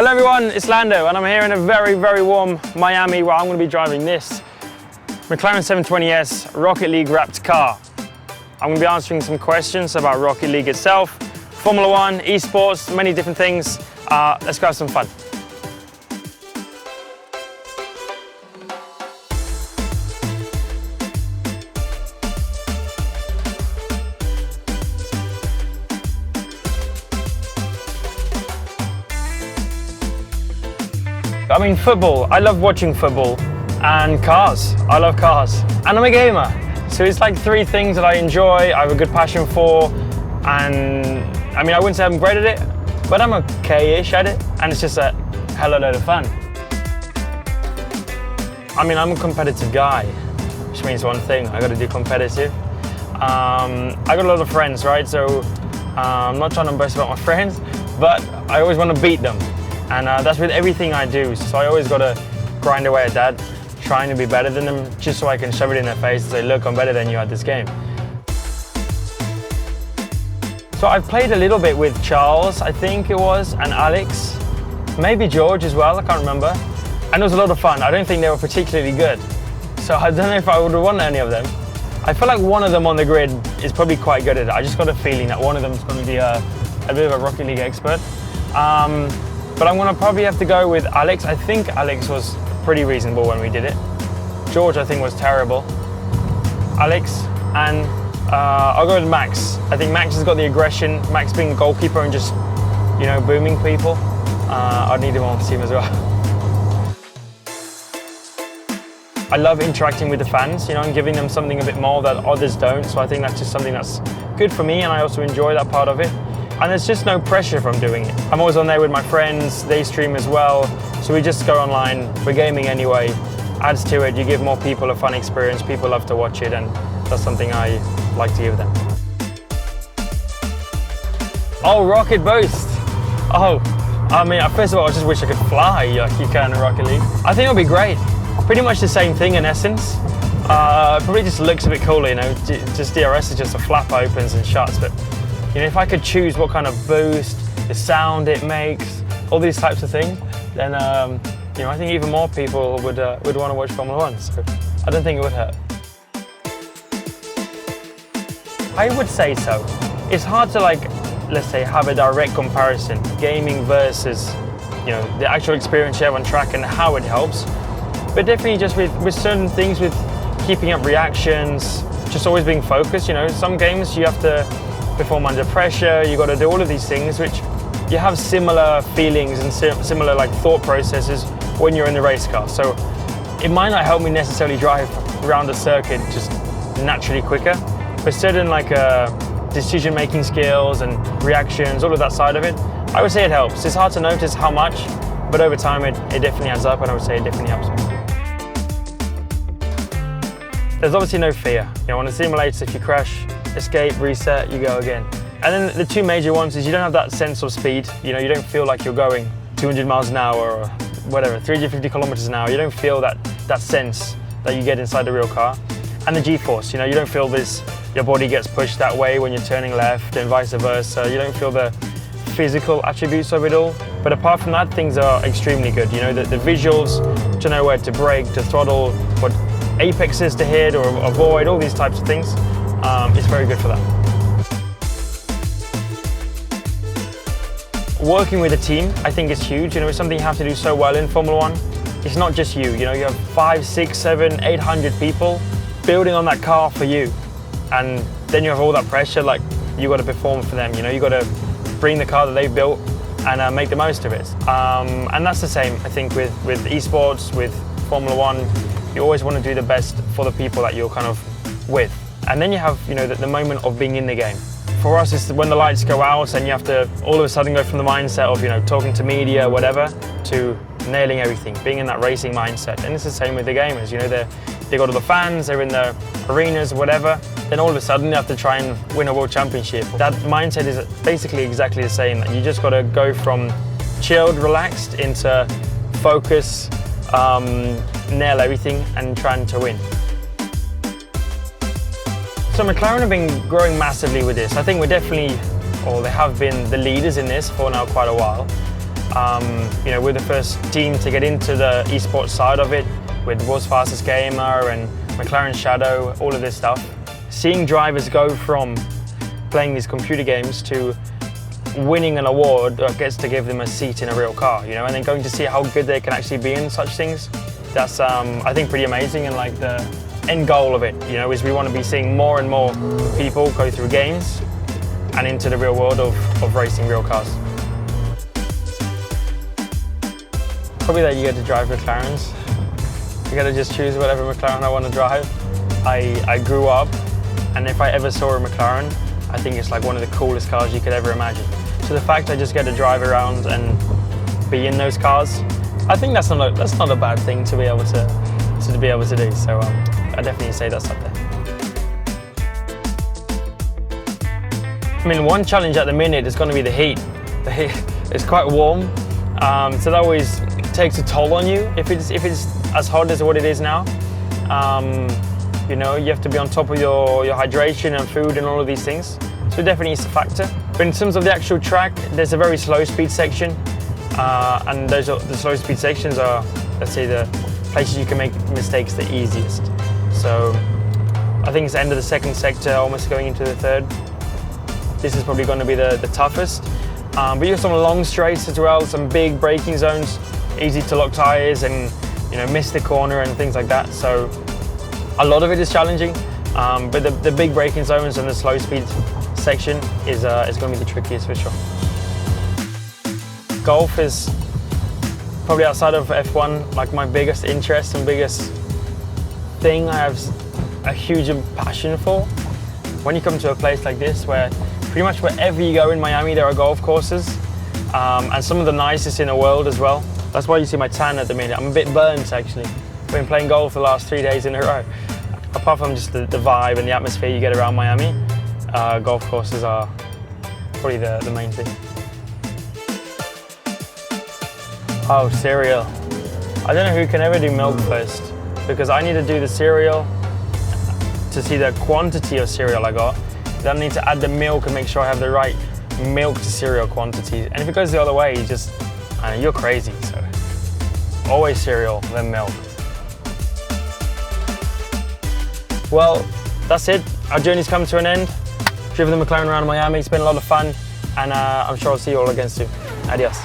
Hello everyone, it's Lando and I'm here in a very, very warm Miami where I'm going to be driving this McLaren 720S Rocket-League-wrapped car. I'm going to be answering some questions about Rocket League itself, Formula One, esports, many different things. Let's go have some fun. I mean, football, I love watching football, and cars, I love cars, and I'm a gamer. So it's like three things that I enjoy, I have a good passion for, and I mean, I wouldn't say I'm great at it, but I'm okay-ish at it, and it's just a hell of a load of fun. I mean, I'm a competitive guy, which means one thing, I gotta do competitive. I got a lot of friends, right? So I'm not trying to boast about my friends, but I always want to beat them. And that's with everything I do. So I always got to grind away at that, trying to be better than them, just so I can shove it in their face and say, look, I'm better than you at this game. So I've played a little bit with Charles, I think it was, and Alex, maybe George as well, I can't remember. And it was a lot of fun. I don't think they were particularly good. So I don't know if I would have won any of them. I feel like one of them on the grid is probably quite good at it. I just got a feeling that one of them is going to be a bit of a Rocket League expert. But I'm going to probably have to go with Alex. I think Alex was pretty reasonable when we did it. George, I think, was terrible. Alex, and I'll go with Max. I think Max has got the aggression. Max being a goalkeeper and just, you know, booming people. I'd need him on the team as well. I love interacting with the fans, you know, and giving them something a bit more that others don't. So I think that's just something that's good for me, and I also enjoy that part of it. And there's just no pressure from doing it. I'm always on there with my friends, they stream as well. So we just go online, we're gaming anyway. Adds to it, you give more people a fun experience, people love to watch it, and that's something I like to give them. Oh, rocket boost. Oh, I mean, first of all, I just wish I could fly like you can in Rocket League. I think it would be great. Pretty much the same thing in essence. It probably just looks a bit cooler, you know, just DRS is just a flap opens and shuts, but you know, if I could choose what kind of boost, the sound it makes, all these types of things, then you know, I think even more people would want to watch Formula One. So I don't think it would hurt. I would say so. It's hard to, like, let's say, have a direct comparison, gaming versus, you know, the actual experience you have on track and how it helps. But definitely just with certain things, with keeping up reactions, just always being focused. You know, some games you have to perform under pressure, you got to do all of these things, which you have similar feelings and similar like thought processes when you're in the race car. So it might not help me necessarily drive around a circuit just naturally quicker, but certain like decision-making skills and reactions, all of that side of it, I would say it helps. It's hard to notice how much, but over time it definitely adds up, and I would say it definitely helps me. There's obviously no fear. You know, on a simulator, if you crash, escape, reset, you go again. And then the two major ones is you don't have that sense of speed. You know, you don't feel like you're going 200 miles an hour or whatever, 350 kilometers an hour. You don't feel that sense that you get inside the real car. And the G-force, you know, you don't feel this, your body gets pushed that way when you're turning left and vice versa. You don't feel the physical attributes of it all. But apart from that, things are extremely good. You know, the visuals, to know where to brake, to throttle, what apexes to hit or avoid, all these types of things. It's very good for that. Working with a team, I think is huge. You know, it's something you have to do so well in Formula One. It's not just you. You know, you have 5, 6, 7, 800 people building on that car for you, and then you have all that pressure. Like, you got to perform for them. You know, you got to bring the car that they built and make the most of it. And that's the same, I think, with esports, with Formula One. You always want to do the best for the people that you're kind of with. And then you have, you know, the moment of being in the game. For us, it's when the lights go out and you have to all of a sudden go from the mindset of, you know, talking to media, whatever, to nailing everything, being in that racing mindset. And it's the same with the gamers. You know, they go to the fans, they're in the arenas, whatever. Then all of a sudden, you have to try and win a world championship. That mindset is basically exactly the same. You just got to go from chilled, relaxed, into focus, nail everything, and trying to win. So McLaren have been growing massively with this. I think we're definitely, or they have been the leaders in this for now quite a while. You know, we're the first team to get into the esports side of it with World's Fastest Gamer and McLaren Shadow, all of this stuff. Seeing drivers go from playing these computer games to winning an award that gets to give them a seat in a real car, you know, and then going to see how good they can actually be in such things. That's, I think, pretty amazing, and like the end goal of it, you know, is we want to be seeing more and more people go through games and into the real world of racing real cars. Probably that you get to drive McLarens. You get to just choose whatever McLaren I want to drive. I grew up, and if I ever saw a McLaren, I think it's like one of the coolest cars you could ever imagine. So the fact I just get to drive around and be in those cars, I think that's not a bad thing to be able to do. So I definitely say that's up there. I mean, one challenge at the minute is going to be the heat. The heat is quite warm, so that always takes a toll on you if it's as hot as what it is now. You know, you have to be on top of your hydration and food and all of these things. So it definitely is a factor. But in terms of the actual track, there's a very slow speed section. And the slow speed sections are, let's say, the places you can make mistakes the easiest. So I think it's the end of the second sector, almost going into the third. This is probably going to be the toughest. But you have some long straights as well, some big braking zones, easy to lock tires and, you know, miss the corner and things like that. So a lot of it is challenging, but the big braking zones and the slow speed section is going to be the trickiest for sure. Golf is probably, outside of F1, like my biggest interest and biggest thing I have a huge passion for. When you come to a place like this, where pretty much wherever you go in Miami there are golf courses, and some of the nicest in the world as well. That's why you see my tan at the minute. I'm a bit burnt actually. I've been playing golf the last 3 days in a row. Apart from just the vibe and the atmosphere you get around Miami, golf courses are probably the main thing. Oh, cereal. I don't know who can ever do milk first, because I need to do the cereal to see the quantity of cereal I got. Then I need to add the milk and make sure I have the right milk to cereal quantity. And if it goes the other way, you're crazy. So always cereal, then milk. Well, that's it. Our journey's come to an end. Driven the McLaren around Miami. It's been a lot of fun, and I'm sure I'll see you all again soon. Adios.